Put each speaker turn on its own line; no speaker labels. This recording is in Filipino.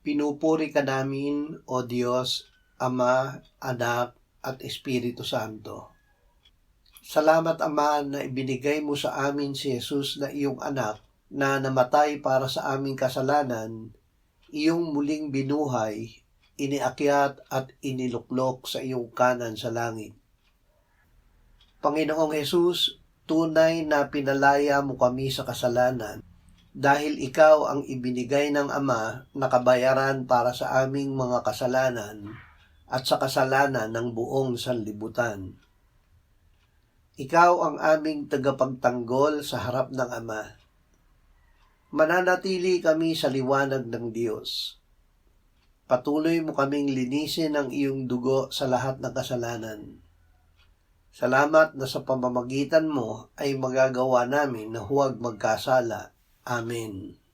Pinupuri ka namin, O Diyos, Ama, Anak, at Espiritu Santo. Salamat, Ama, na ibinigay mo sa amin si Jesus na iyong anak na namatay para sa aming kasalanan, iyong muling binuhay, iniakyat at iniluklok sa iyong kanan sa langit. Panginoong Jesus, tunay na pinalaya mo kami sa kasalanan dahil ikaw ang ibinigay ng Ama na kabayaran para sa aming mga kasalanan at sa kasalanan ng buong sanlibutan. Ikaw ang aming tagapagtanggol sa harap ng Ama. Mananatili kami sa liwanag ng Diyos. Patuloy mo kaming linisin ng iyong dugo sa lahat ng kasalanan. Salamat na sa pamamagitan mo ay magagawa namin na huwag magkasala. Amen.